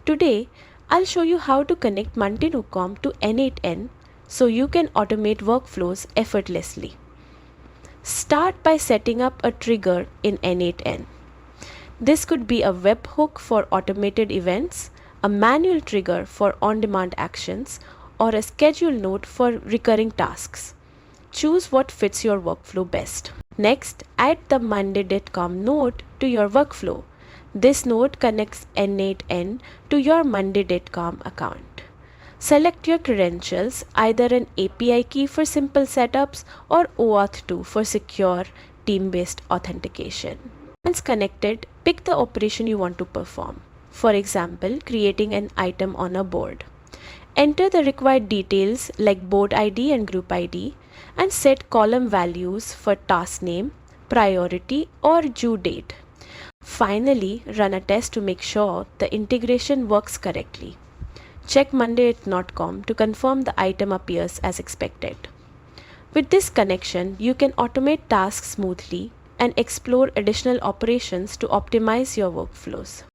Today, I'll show you how to connect Monday.com to N8N so you can automate workflows effortlessly. Start by setting up a trigger in N8N. This could be a webhook for automated events, a manual trigger for on-demand actions, or a schedule note for recurring tasks. Choose what fits your workflow best. Next, add the Monday.com node to your workflow. This node connects N8N to your Monday.com account. Select your credentials, either an API key for simple setups or OAuth 2 for secure team-based authentication. Once connected, pick the operation you want to perform. For example, creating an item on a board. Enter the required details like board ID and group ID and set column values for task name, priority, or due date. Finally, run a test to make sure the integration works correctly. Check Monday.com to confirm the item appears as expected. With this connection, you can automate tasks smoothly and explore additional operations to optimize your workflows.